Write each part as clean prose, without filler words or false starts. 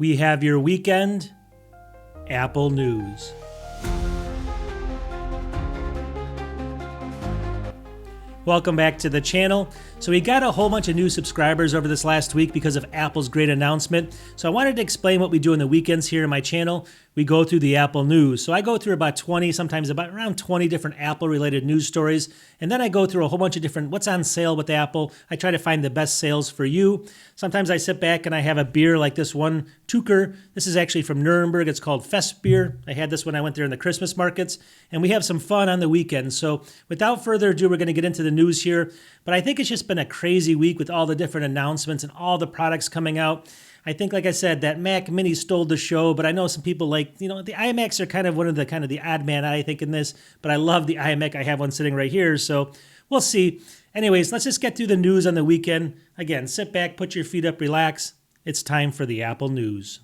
we have your weekend Apple news. Welcome back to the channel. So we got a whole bunch of new subscribers over this last week because of Apple's great announcement. So I wanted to explain what we do on the weekends here in my channel. We go through the Apple news. So I go through about 20, sometimes about around 20 different Apple related news stories. And then I go through a whole bunch of different what's on sale with Apple. I try to find the best sales for you. Sometimes I sit back and I have a beer like this one, Tucher. This is actually from Nuremberg. It's called Fest beer. I had this when I went there in the Christmas markets. And we have some fun on the weekend. So without further ado, we're going to get into the news here. But I think it's just been a crazy week with all the different announcements and all the products coming out. I think, like I said, that Mac Mini stole the show, but I know some people like, the iMacs are kind of one of the odd man, I think, in this, but I love the iMac. I have one sitting right here, so we'll see. Anyways, let's just get through the news on the weekend. Again, sit back, put your feet up, relax. It's time for the Apple news.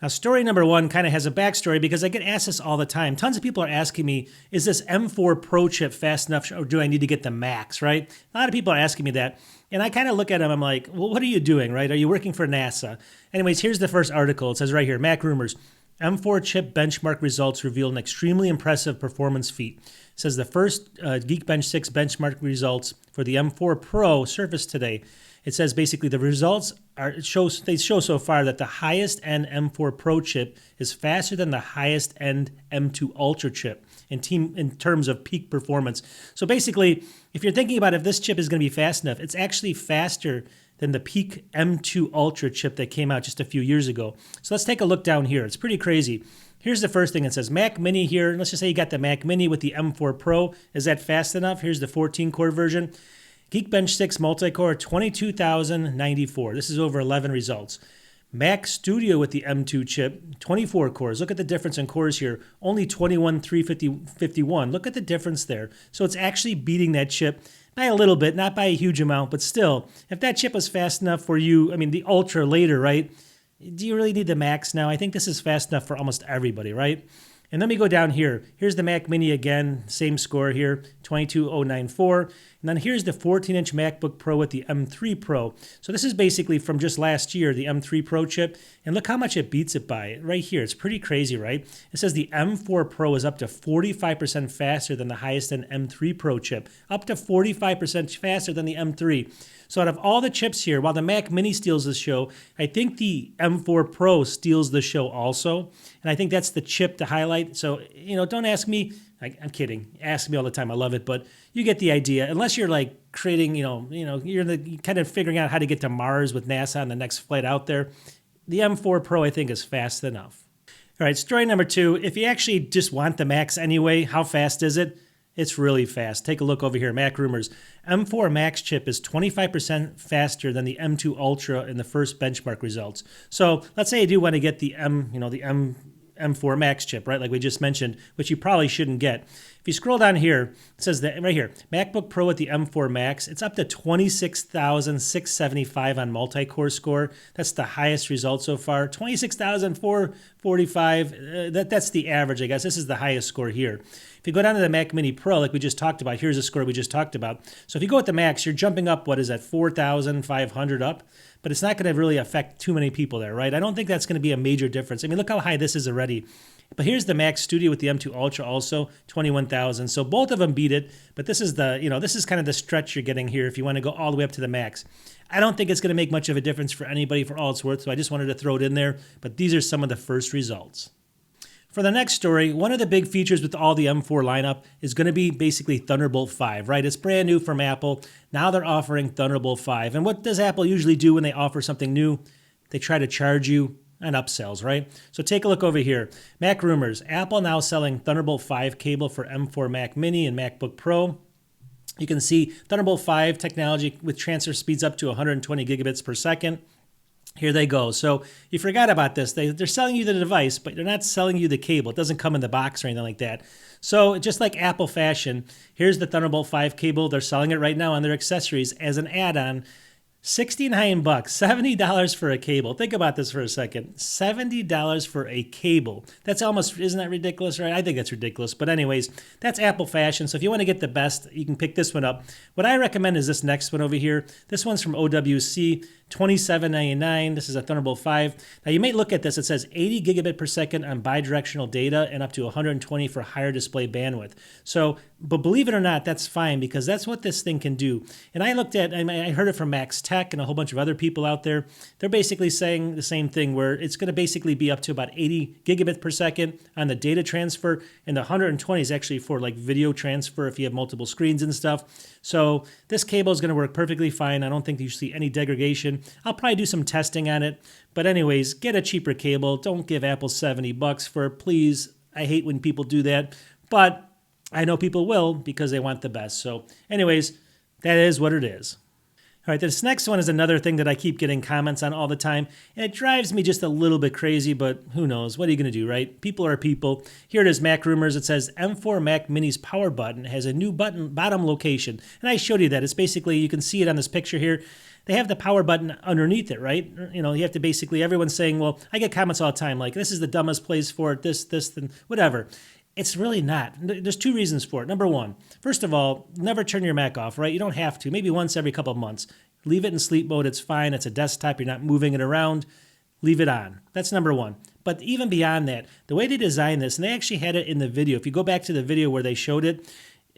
Now, story number one kind of has a backstory because I get asked this all the time. Tons of people are asking me, is this M4 Pro chip fast enough or do I need to get the Max, right? A lot of people are asking me that. And I kind of look at them, I'm like, well, what are you doing, right? Are you working for NASA? Anyways, here's the first article. It says right here, Mac Rumors, M4 chip benchmark results reveal an extremely impressive performance feat. It says the first Geekbench 6 benchmark results for the M4 Pro surfaced today. It says basically the results they show so far that the highest end M4 Pro chip is faster than the highest end M2 Ultra chip in terms of peak performance. So basically, if you're thinking about if this chip is going to be fast enough, it's actually faster than the peak M2 Ultra chip that came out just a few years ago. So let's take a look down here. It's pretty crazy. Here's the first thing. It says Mac Mini here. Let's just say you got the Mac Mini with the M4 Pro. Is that fast enough? Here's the 14-core version. Geekbench 6 multi-core, 22,094. This is over 11 results. Mac Studio with the M2 chip, 24 cores. Look at the difference in cores here. Only 21,351. Look at the difference there. So it's actually beating that chip by a little bit, not by a huge amount, but still, if that chip was fast enough for you, I mean, the Ultra later, right? Do you really need the Max now? I think this is fast enough for almost everybody, right? And let me go down here. Here's the Mac Mini again, same score here, 22094. And then here's the 14-inch MacBook Pro with the M3 Pro. So this is basically from just last year, the M3 Pro chip. And look how much it beats it by right here. It's pretty crazy, right? It says the M4 Pro is up to 45% faster than the highest end M3 Pro chip. Up to 45% faster than the M3. So out of all the chips here, while the Mac Mini steals the show, I think the M4 Pro steals the show also. And I think that's the chip to highlight. So, don't ask me. I'm kidding. Ask me all the time. I love it. But you get the idea. Unless you're like creating, you're kind of figuring out how to get to Mars with NASA on the next flight out there. The M4 Pro, I think, is fast enough. All right, story number two. If you actually just want the Max anyway, how fast is it? It's really fast. Take a look over here, Mac Rumors. M4 Max chip is 25% faster than the M2 Ultra in the first benchmark results. So let's say you do want to get the M4 Max chip, right? Like we just mentioned, which you probably shouldn't get. If you scroll down here, it says that right here, MacBook Pro with the M4 Max, it's up to 26,675 on multi-core score. That's the highest result so far. 26,445, that's the average, I guess. This is the highest score here. If you go down to the Mac Mini Pro, like we just talked about, here's the score we just talked about. So if you go with the Max, you're jumping up, 4,500 up? But it's not going to really affect too many people there, right? I don't think that's going to be a major difference. I mean, look how high this is already. But here's the Mac Studio with the M2 Ultra also, 21,000. So both of them beat it, but this is this is kind of the stretch you're getting here if you want to go all the way up to the Max. I don't think it's going to make much of a difference for anybody for all it's worth, so I just wanted to throw it in there. But these are some of the first results. For the next story, one of the big features with all the M4 lineup is going to be basically Thunderbolt 5, right? It's brand new from Apple. Now they're offering Thunderbolt 5. And what does Apple usually do when they offer something new? They try to charge you on upsells, right? So take a look over here. Mac Rumors, Apple now selling Thunderbolt 5 cable for M4 Mac Mini and MacBook Pro. You can see Thunderbolt 5 technology with transfer speeds up to 120 gigabits per second. Here they go. So you forgot about this. They're selling you the device, but they're not selling you the cable. It doesn't come in the box or anything like that. So just like Apple fashion, here's the Thunderbolt 5 cable. They're selling it right now on their accessories as an add-on. $69, $70 for a cable. Think about this for a second. $70 for a cable. That's almost, isn't that ridiculous, right? I think that's ridiculous. But anyways, that's Apple fashion. So if you want to get the best, you can pick this one up. What I recommend is this next one over here. This one's from OWC. $27.99. This is a Thunderbolt 5. Now you may look at this, it says 80 gigabit per second on bidirectional data and up to 120 for higher display bandwidth. So, but believe it or not, that's fine because that's what this thing can do. And I looked at, I heard it from Max Tech and a whole bunch of other people out there. They're basically saying the same thing where it's going to basically be up to about 80 gigabit per second on the data transfer, and the 120 is actually for like video transfer if you have multiple screens and stuff. So this cable is going to work perfectly fine. I don't think you see any degradation. I'll probably do some testing on it. But anyways, get a cheaper cable. Don't give Apple $70 for it, please. I hate when people do that. But I know people will because they want the best. So anyways, that is what it is. All right, this next one is another thing that I keep getting comments on all the time, and it drives me just a little bit crazy, but who knows? What are you going to do, right? People are people. Here it is, Mac Rumors. It says M4 Mac Mini's power button has a new bottom location, and I showed you that. It's basically, you can see it on this picture here. They have the power button underneath it, right? You know, you have to basically, everyone's saying, well, I get comments all the time, like, this is the dumbest place for it, this, and whatever. It's really not. There's two reasons for it. Number one, first of all, never turn your Mac off, right? You don't have to. Maybe once every couple of months. Leave it in sleep mode. It's fine. It's a desktop. You're not moving it around. Leave it on. That's number one. But even beyond that, the way they designed this, and they actually had it in the video. If you go back to the video where they showed it,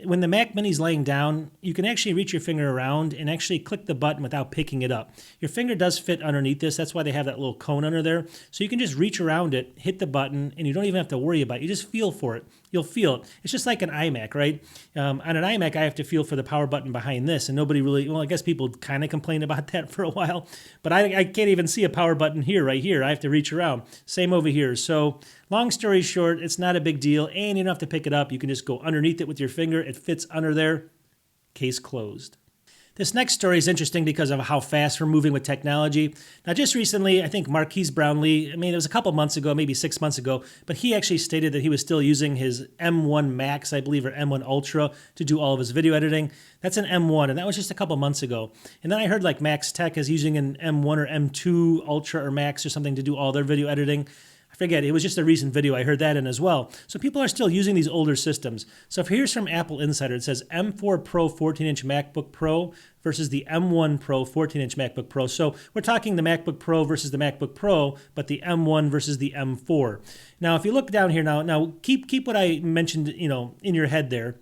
when the Mac Mini's laying down, you can actually reach your finger around and actually click the button without picking it up. Your finger does fit underneath this. That's why they have that little cone under there. So you can just reach around it, hit the button, and you don't even have to worry about it. You just feel for it. You'll feel it. It's just like an iMac, right? On an iMac, I have to feel for the power button behind this, and nobody really, well, I guess people kind of complained about that for a while, but I can't even see a power button here, right here. I have to reach around. Same over here. So long story short, it's not a big deal, and you don't have to pick it up. You can just go underneath it with your finger. It fits under there. Case closed. This next story is interesting because of how fast we're moving with technology. Now, just recently, I think Marquise Brownlee, it was a couple months ago, maybe 6 months ago, but he actually stated that he was still using his M1 Max, I believe, or M1 Ultra to do all of his video editing. That's an M1, and that was just a couple months ago. And then I heard like Max Tech is using an M1 or M2 Ultra or Max or something to do all their video editing. Forget it was just a recent video. I heard that in as well. So people are still using these older systems. So if here's from Apple Insider. It says M4 Pro 14-inch MacBook Pro versus the M1 Pro 14-inch MacBook Pro. So we're talking the MacBook Pro versus the MacBook Pro, but the M1 versus the M4. Now, if you look down here now keep what I mentioned, in your head there.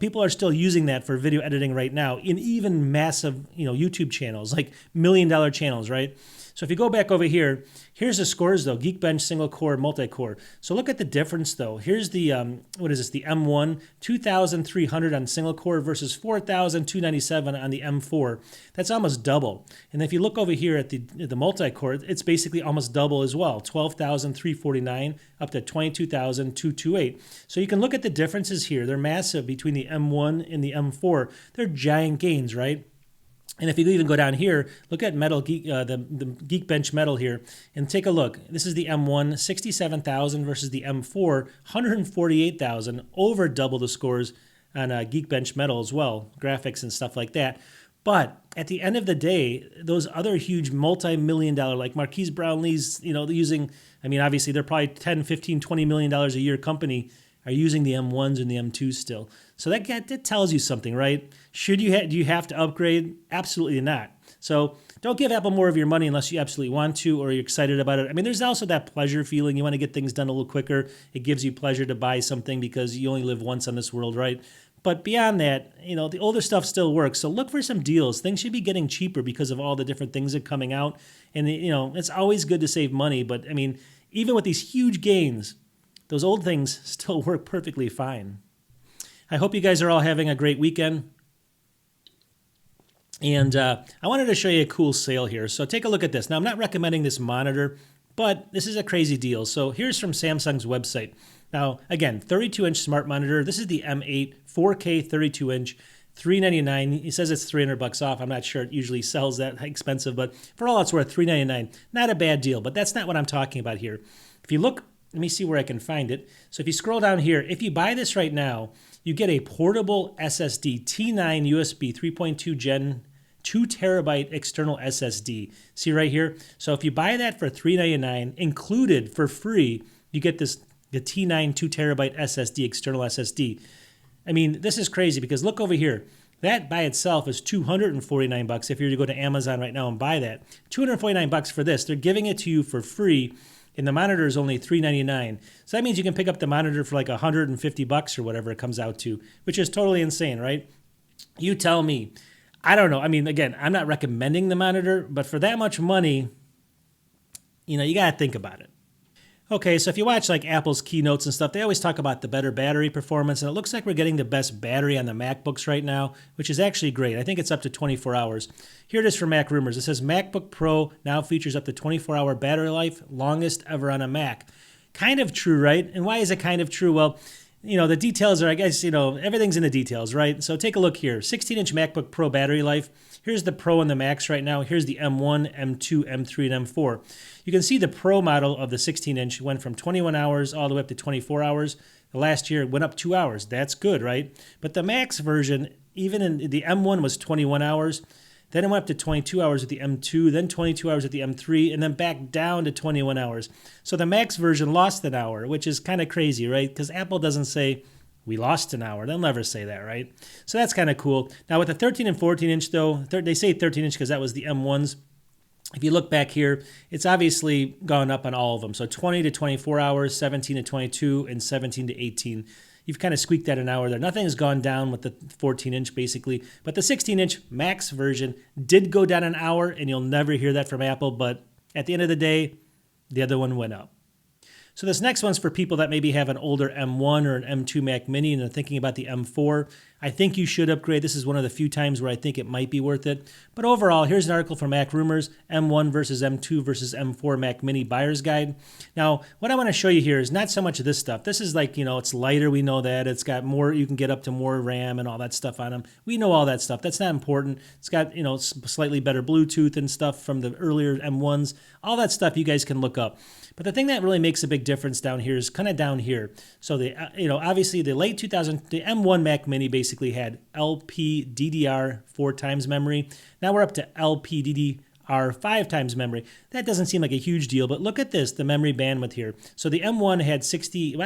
People are still using that for video editing right now in even massive, YouTube channels, like million-dollar channels, right? So if you go back over here, here's the scores though, Geekbench, single core, multi-core. So look at the difference though. Here's the, the M1, 2,300 on single core versus 4,297 on the M4. That's almost double. And if you look over here at the multi-core, it's basically almost double as well, 12,349 up to 22,228. So you can look at the differences here. They're massive between the M1 and the M4. They're giant gains, right? And if you even go down here, look at Metal Geek, the Geekbench Metal here, and take a look. This is the M1, 67,000 versus the M4, 148,000, over double the scores on Geekbench Metal as well, graphics and stuff like that. But at the end of the day, those other huge multi-million-dollar, like Marquise Brownlee's, using, obviously they're probably 10, 15, $20 million a year company, are using the M1s and the M2s still. So that tells you something, right? Do you have to upgrade? Absolutely not. So don't give Apple more of your money unless you absolutely want to or you're excited about it. There's also that pleasure feeling. You want to get things done a little quicker. It gives you pleasure to buy something because you only live once on this world, right? But beyond that, the older stuff still works. So look for some deals. Things should be getting cheaper because of all the different things that are coming out. And, it's always good to save money. But, even with these huge gains, those old things still work perfectly fine. I hope you guys are all having a great weekend. And I wanted to show you a cool sale here. So take a look at this. Now, I'm not recommending this monitor, but this is a crazy deal. So here's from Samsung's website. Now, again, 32-inch smart monitor. This is the M8 4K 32-inch, $399. He says it's $300 off. I'm not sure it usually sells that expensive, but for all it's worth, $399. Not a bad deal, but that's not what I'm talking about here. If you look, let me see where I can find it. So if you scroll down here, if you buy this right now, you get a portable SSD, T9 USB 3.2 Gen 2 terabyte external SSD. See right here? So if you buy that for $399, included for free, you get the T9 2 terabyte SSD, external SSD. This is crazy because look over here. That by itself is $249 if you were to go to Amazon right now and buy that. $249 for this. They're giving it to you for free, and the monitor is only $399. So that means you can pick up the monitor for like $150 or whatever it comes out to, which is totally insane, right? You tell me. I don't know. I mean, again, I'm not recommending the monitor, but for that much money, you got to think about it. Okay, so if you watch like Apple's keynotes and stuff, they always talk about the better battery performance, and it looks like we're getting the best battery on the MacBooks right now, which is actually great. I think it's up to 24 hours. Here it is for Mac Rumors. It says MacBook Pro now features up to 24-hour battery life, longest ever on a Mac. Kind of true, right? And why is it kind of true? Well, the details are, I guess, everything's in the details, right? So take a look here. 16-inch MacBook Pro battery life. Here's the Pro and the Max right now. Here's the M1, M2, M3, and M4. You can see the Pro model of the 16-inch went from 21 hours all the way up to 24 hours. The last year it went up 2 hours. That's good, right? But the Max version, even in the M1 was 21 hours. Then it went up to 22 hours with the M2, then 22 hours with the M3, and then back down to 21 hours. So the Max version lost an hour, which is kind of crazy, right? Because Apple doesn't say, we lost an hour. They'll never say that, right? So that's kind of cool. Now with the 13 and 14-inch, though, they say 13-inch because that was the M1s. If you look back here, it's obviously gone up on all of them. So 20 to 24 hours, 17 to 22, and 17 to 18. You've kind of squeaked that an hour there. Nothing has gone down with the 14-inch, basically. But the 16-inch Max version did go down an hour, and you'll never hear that from Apple. But at the end of the day, the other one went up. So this next one's for people that maybe have an older M1 or an M2 Mac Mini and are thinking about the M4. I think you should upgrade. This is one of the few times where I think it might be worth it. But overall, here's an article from Mac Rumors, M1 versus M2 versus M4 Mac Mini Buyer's Guide. Now, what I want to show you here is not so much of this stuff. This is like, it's lighter. We know that. It's got more, you can get up to more RAM and all that stuff on them. We know all that stuff. That's not important. It's got, slightly better Bluetooth and stuff from the earlier M1s. All that stuff you guys can look up. But the thing that really makes a big difference down here is kind of down here. So the obviously the late 2000 the M1 Mac Mini basically had LPDDR 4 times memory. Now we're up to LPDDR 5 times memory. That doesn't seem like a huge deal, but look at this, the memory bandwidth here. So the M1 had 68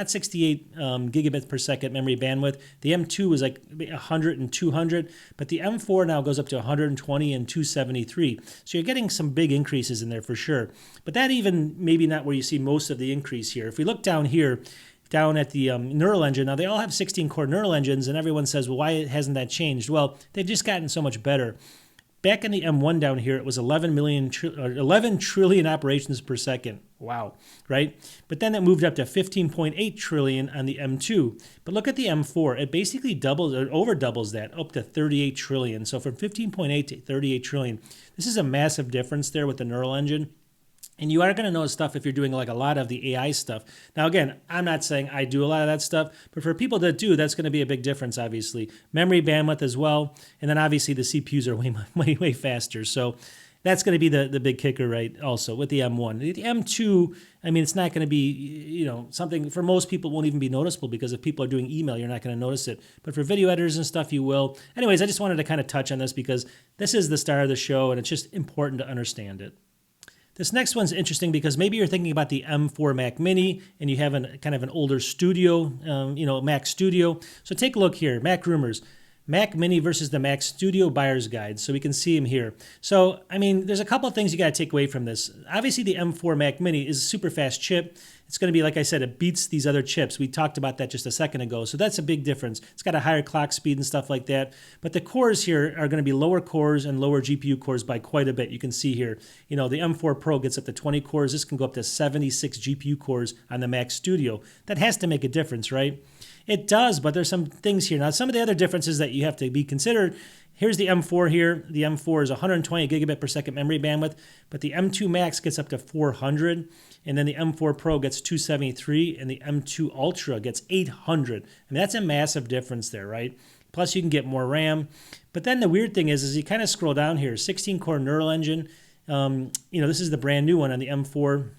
gigabits per second memory bandwidth. The M2 was like 100 and 200, but the M4 now goes up to 120 and 273. So you're getting some big increases in there for sure. But that even maybe not where you see most of the increase here. If we look down here, down at the neural engine, now they all have 16-core neural engines, and everyone says, well, why hasn't that changed? Well, they've just gotten so much better. Back in the M1 down here, it was 11 trillion operations per second. Wow, right? But then it moved up to 15.8 trillion on the M2. But look at the M4. It basically doubles or over doubles that, up to 38 trillion. So from 15.8 to 38 trillion. This is a massive difference there with the neural engine. And you are going to know stuff if you're doing like a lot of the AI stuff. Now, again, I'm not saying I do a lot of that stuff, but for people that do, that's going to be a big difference, obviously. Memory bandwidth as well. And then obviously the CPUs are way faster. So that's going to be the big kicker, right, also with the M1. The M2, I mean, it's not going to be, something for most people won't even be noticeable because if people are doing email, you're not going to notice it. But for video editors and stuff, you will. Anyways, I just wanted to kind of touch on this because this is the star of the show and it's just important to understand it. This next one's interesting because maybe you're thinking about the M4 Mac Mini and you have kind of an older studio, Mac Studio. So take a look here, Mac Rumors. Mac Mini versus the Mac Studio Buyer's Guide. So we can see them here. So, I mean, there's a couple of things you got to take away from this. Obviously, the M4 Mac Mini is a super fast chip. It's going to be, like I said, it beats these other chips. We talked about that just a second ago. So that's a big difference. It's got a higher clock speed and stuff like that. But the cores here are going to be lower cores and lower GPU cores by quite a bit. You can see here, the M4 Pro gets up to 20 cores. This can go up to 76 GPU cores on the Mac Studio. That has to make a difference, right? It does, but there's some things here. Now, some of the other differences that you have to be considered, here's the M4 here. The M4 is 120 gigabit per second memory bandwidth, but the M2 Max gets up to 400, and then the M4 Pro gets 273, and the M2 Ultra gets 800. I mean, that's a massive difference there, right? Plus, you can get more RAM. But then the weird thing is you kind of scroll down here, 16-core neural engine. This is the brand new one on the M4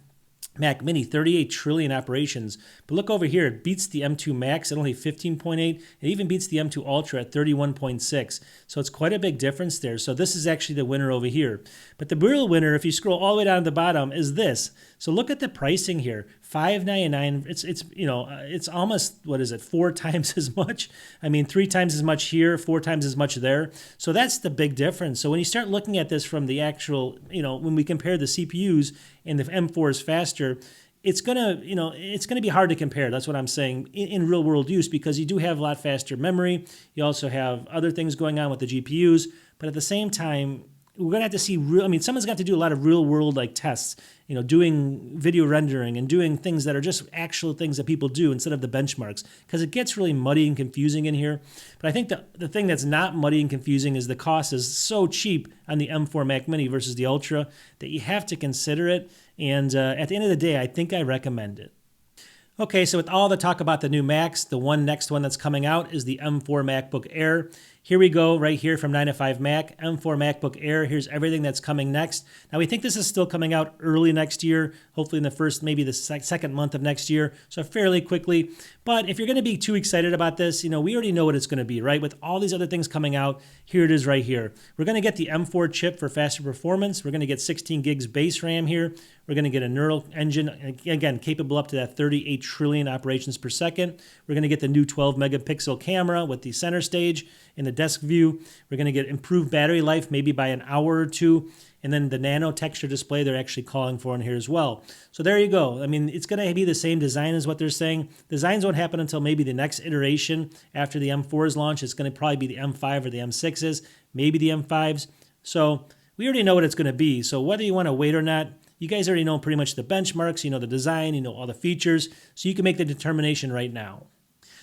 Mac Mini, 38 trillion operations. But look over here, it beats the M2 Max at only 15.8. It even beats the M2 Ultra at 31.6. So it's quite a big difference there. So this is actually the winner over here. But the real winner, if you scroll all the way down to the bottom, is this. So look at the pricing here. $599. It's it's almost, what is it, 4 times as much. I mean, 3 times as much here, 4 times as much there. So that's the big difference. So when you start looking at this from the actual, when we compare the CPUs and the M4 is faster, it's gonna be hard to compare. That's what I'm saying in real world use, because you do have a lot faster memory. You also have other things going on with the GPUs, but at the same time, we're gonna have to see someone's got to do a lot of real world like tests, doing video rendering and doing things that are just actual things that people do instead of the benchmarks, because it gets really muddy and confusing in here. But I think the thing that's not muddy and confusing is the cost is so cheap on the M4 Mac Mini versus the Ultra that you have to consider it. And at the end of the day, I think I recommend it. Okay, so with all the talk about the new Macs, the next one that's coming out is the M4 MacBook Air. Here we go, right here from 9 to 5 Mac, M4 MacBook Air. Here's everything that's coming next. Now, we think this is still coming out early next year, hopefully in the first, maybe the second month of next year, so fairly quickly. But if you're going to be too excited about this, we already know what it's going to be, right? With all these other things coming out, here it is right here. We're going to get the M4 chip for faster performance. We're going to get 16 gigs base RAM here. We're going to get a neural engine, again, capable up to that 38 trillion operations per second. We're going to get the new 12 megapixel camera with the center stage in the desk view. We're going to get improved battery life, maybe by an hour or two. And then the nano texture display they're actually calling for in here as well. So there you go. I mean, it's going to be the same design as what they're saying. Designs won't happen until maybe the next iteration after the M4's launch. It's going to probably be the M5 or the M6s, maybe the M5s. So we already know what it's going to be. So whether you want to wait or not, you guys already know pretty much the benchmarks, the design, all the features, so you can make the determination right now.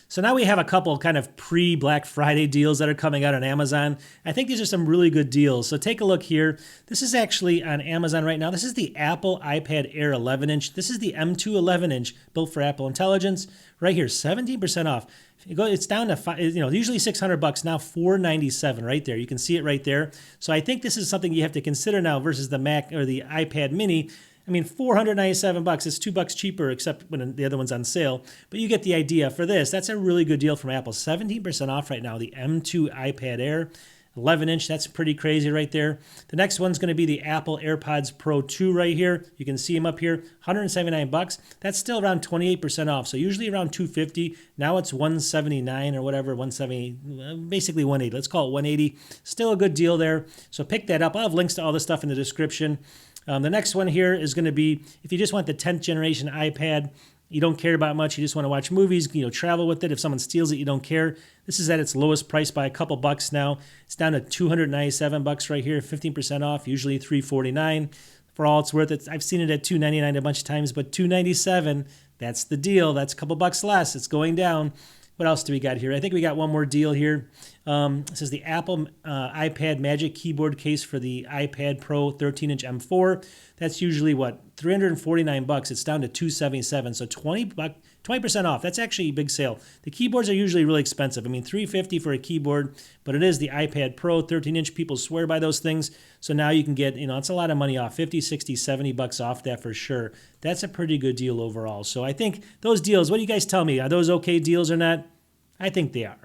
So now we have a couple kind of pre-Black Friday deals that are coming out on Amazon. I think these are some really good deals. So take a look here. This is actually on Amazon right now. This is the Apple iPad Air 11-inch. This is the M2 11-inch built for Apple Intelligence. Right here, 17% off. It's down to usually $600, now $497 right there. You can see it right there. So I think this is something you have to consider now versus the Mac or the iPad Mini. I mean, $497, it's $2 cheaper, except when the other one's on sale. But you get the idea for this. That's a really good deal from Apple. 17% off right now, the M2 iPad Air. 11-inch, that's pretty crazy right there. The next one's going to be the Apple AirPods Pro 2 right here. You can see them up here, $179. That's still around 28% off. So usually around $250. Now it's $179 or whatever, $170, basically $180. Let's call it $180. Still a good deal there. So pick that up. I'll have links to all this stuff in the description. The next one here is going to be, if you just want the 10th generation iPad, you don't care about much, you just want to watch movies, travel with it. If someone steals it, you don't care. This is at its lowest price by a couple bucks now. It's down to $297 right here, 15% off, usually $349. For all it's worth, I've seen it at $299 a bunch of times, but $297, that's the deal. That's a couple bucks less. It's going down. What else do we got here? I think we got one more deal here. This is the Apple iPad Magic Keyboard Case for the iPad Pro 13-inch M4. That's usually, $349. It's down to $277, so 20% off. That's actually a big sale. The keyboards are usually really expensive. I mean, $350 for a keyboard, but it is the iPad Pro 13-inch. People swear by those things. So now you can get, it's a lot of money off, $50, $60, $70 off that for sure. That's a pretty good deal overall. So I think those deals, what do you guys tell me? Are those okay deals or not? I think they are.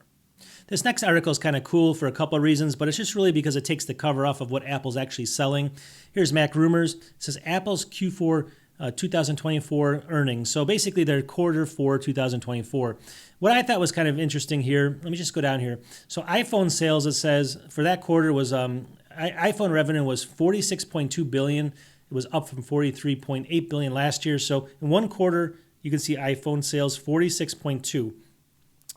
This next article is kind of cool for a couple of reasons, but it's just really because it takes the cover off of what Apple's actually selling. Here's Mac Rumors. It says Apple's Q4 2024 earnings. So basically their quarter for 2024. What I thought was kind of interesting here, let me just go down here. So iPhone sales, it says, for that quarter was, iPhone revenue was $46.2 billion. It was up from $43.8 billion last year. So in one quarter, you can see iPhone sales, 46.2.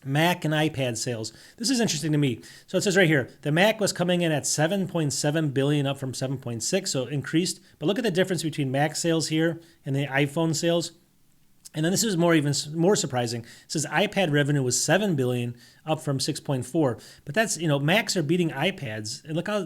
Mac and iPad sales. This is interesting to me. So it says right here, the Mac was coming in at $7.7 billion, up from $7.6, so increased. But look at the difference between Mac sales here and the iPhone sales. And then this is even more surprising. It says iPad revenue was $7 billion, up from $6.4. But that's, Macs are beating iPads. And look how,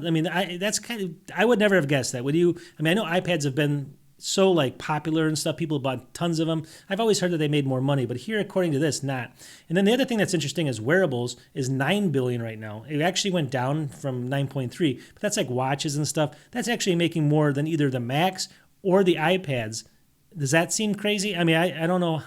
that's kind of, I would never have guessed that. Would you? I know iPads have been so popular and stuff. People bought tons of them. I've always heard that they made more money, but here, according to this, not. And then the other thing that's interesting is wearables is $9 billion right now. It actually went down from 9.3, but that's like watches and stuff. That's actually making more than either the Macs or the iPads Does that seem crazy? I mean, I don't know.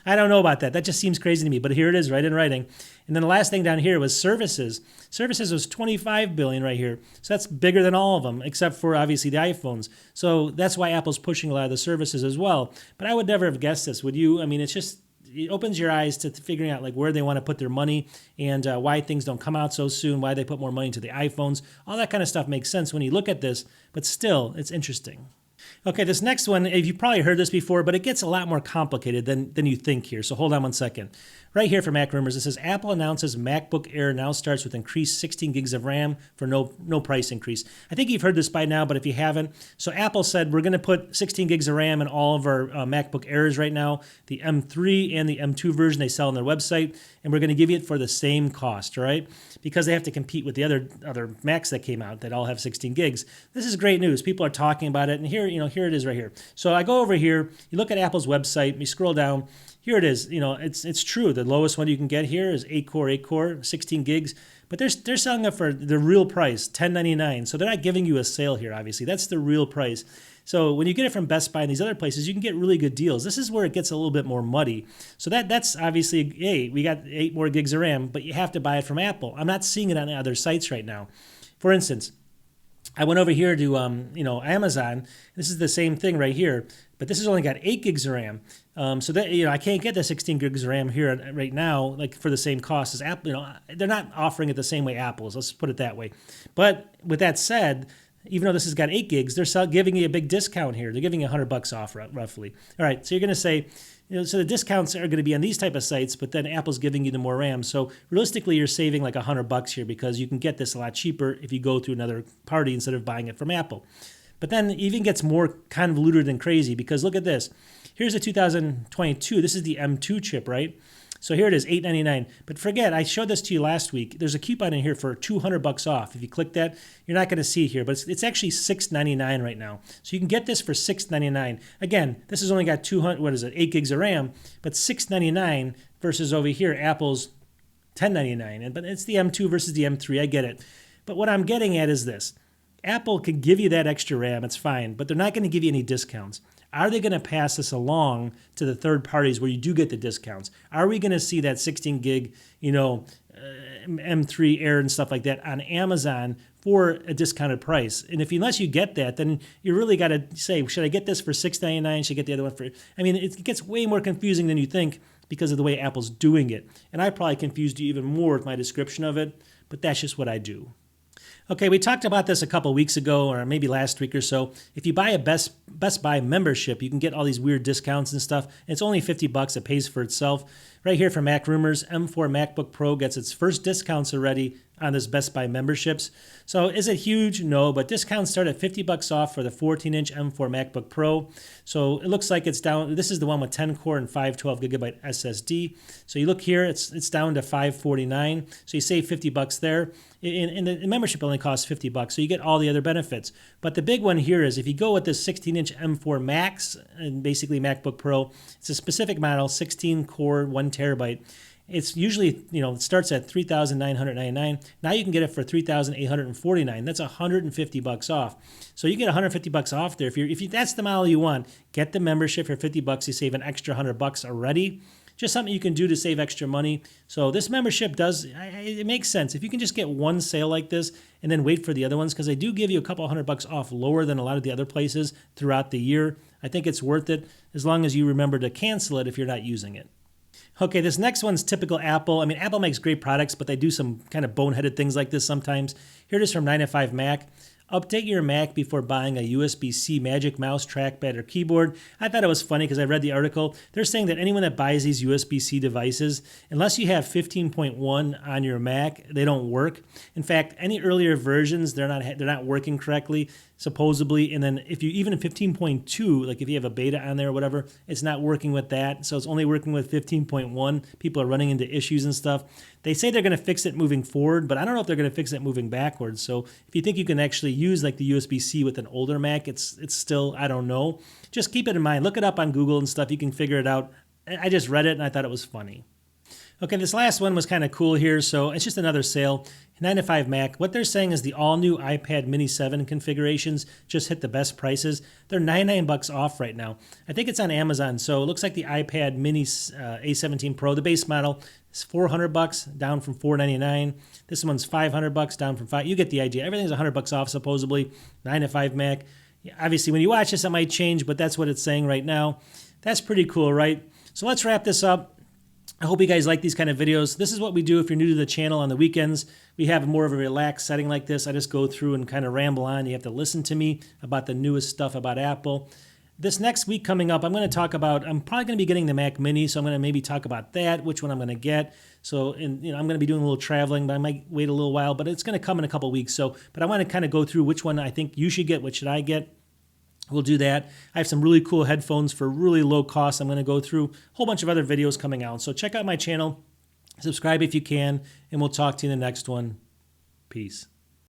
I don't know about that. That just seems crazy to me. But here it is, right in writing. And then the last thing down here was services. Services was 25 billion right here. So that's bigger than all of them, except for obviously the iPhones. So that's why Apple's pushing a lot of the services as well. But I would never have guessed this, would you? I mean, it opens your eyes to figuring out like where they want to put their money and why things don't come out so soon, why they put more money into the iPhones. All that kind of stuff makes sense when you look at this, but still, it's interesting. Okay, this next one, you've probably heard this before, but it gets a lot more complicated than you think here. So hold on one second. Right here for Mac Rumors, it says Apple announces MacBook Air now starts with increased 16 gigs of RAM for no price increase. I think you've heard this by now, but if you haven't, so Apple said we're going to put 16 gigs of RAM in all of our MacBook Airs right now, the M3 and the M2 version they sell on their website, and we're going to give you it for the same cost, right? Because they have to compete with the other Macs that came out that all have 16 gigs. This is great news. People are talking about it, and here it is right here. So I go over here, you look at Apple's website, you scroll down. Here it is. It's true. The lowest one you can get here is 8-core, 16 gigs. But they're selling it for the real price, $10.99. So they're not giving you a sale here, obviously. That's the real price. So when you get it from Best Buy and these other places, you can get really good deals. This is where it gets a little bit more muddy. So that's obviously, hey, we got 8 more gigs of RAM, but you have to buy it from Apple. I'm not seeing it on other sites right now. For instance, I went over here to Amazon. This is the same thing right here, but this has only got 8 gigs of RAM. So that I can't get the 16 gigs of RAM here right now, like for the same cost as Apple. They're not offering it the same way Apple is. Let's put it that way. But with that said, even though this has got 8 gigs, they're giving you a big discount here. They're giving you $100 off roughly. All right, so you're going to say, so the discounts are going to be on these type of sites, but then Apple's giving you the more RAM. So realistically, you're saving like $100 here because you can get this a lot cheaper if you go through another party instead of buying it from Apple. But then it even gets more convoluted and crazy because look at this. Here's the 2022. This is the M2 chip, right? So here it is, $8.99. But forget, I showed this to you last week. There's a coupon in here for $200 off. If you click that, you're not going to see it here, but it's actually $6.99 right now. So you can get this for $6.99. Again, this has only got 8 gigs of RAM, but $6.99 versus over here, Apple's $10.99. But it's the M2 versus the M3. I get it. But what I'm getting at is this. Apple can give you that extra RAM, it's fine, but they're not going to give you any discounts. Are they going to pass this along to the third parties where you do get the discounts? Are we going to see that 16 gig, M3 Air and stuff like that on Amazon for a discounted price? And unless you get that, then you really got to say, should I get this for $6.99? Should I get the other one for? I mean, it gets way more confusing than you think because of the way Apple's doing it. And I probably confused you even more with my description of it, but that's just what I do. Okay, we talked about this a couple weeks ago or maybe last week or so. If you buy a Best Buy membership, you can get all these weird discounts and stuff. And it's only $50. It pays for itself. Right here for Mac Rumors, M4 MacBook Pro gets its first discounts already on this Best Buy memberships. So is it huge? No, but discounts start at $50 off for the 14-inch M4 MacBook Pro. So it looks like it's down. This is the one with 10-core and 512 gigabyte SSD. So you look here, it's down to $549. So you save $50 there. And the membership only costs $50, so you get all the other benefits. But the big one here is if you go with this 16-inch M4 Max, and basically MacBook Pro, it's a specific model, 16-core, 1 terabyte. It's usually, it starts at $3,999. Now you can get it for $3,849. That's $150 off. So you get $150 off there. If that's the model you want, get the membership for $50. You save an extra $100 already. Just something you can do to save extra money. So this membership it makes sense. If you can just get one sale like this and then wait for the other ones, because they do give you a couple $100 off lower than a lot of the other places throughout the year. I think it's worth it as long as you remember to cancel it if you're not using it. Okay, this next one's typical Apple. I mean, Apple makes great products, but they do some kind of boneheaded things like this sometimes. Here it is from 9to5 Mac. Update your Mac before buying a USB-C Magic Mouse, trackpad, or keyboard. I thought it was funny because I read the article. They're saying that anyone that buys these USB-C devices, unless you have 15.1 on your Mac, they don't work. In fact, any earlier versions, they're not working correctly, supposedly. And then if you even in 15.2, like if you have a beta on there or whatever, it's not working with that. So it's only working with 15.1. People are running into issues and stuff. They say they're going to fix it moving forward, but I don't know if they're going to fix it moving backwards. So if you think you can actually use like the USB-C with an older Mac, it's still, I don't know. Just keep it in mind. Look it up on Google and stuff. You can figure it out. I just read it and I thought it was funny. Okay, this last one was kind of cool here, so it's just another sale. 9 to 5 Mac. What they're saying is the all-new iPad Mini 7 configurations just hit the best prices. They're $99 off right now. I think it's on Amazon, so it looks like the iPad Mini A17 Pro, the base model, is $400, down from $499. This one's $500, down from $500. You get the idea. Everything's $100 off, supposedly. 9 to 5 Mac. Obviously, when you watch this, it might change, but that's what it's saying right now. That's pretty cool, right? So let's wrap this up. I hope you guys like these kind of videos. This is what we do if you're new to the channel on the weekends. We have more of a relaxed setting like this. I just go through and kind of ramble on. You have to listen to me about the newest stuff about Apple. This next week coming up, I'm going to talk about, I'm probably going to be getting the Mac Mini, so I'm going to maybe talk about that, which one I'm going to get. So, and I'm going to be doing a little traveling, but I might wait a little while, but it's going to come in a couple weeks. So, but I want to kind of go through which one I think you should get, what should I get. We'll do that. I have some really cool headphones for really low cost. I'm going to go through a whole bunch of other videos coming out. So check out my channel, subscribe if you can, and we'll talk to you in the next one. Peace.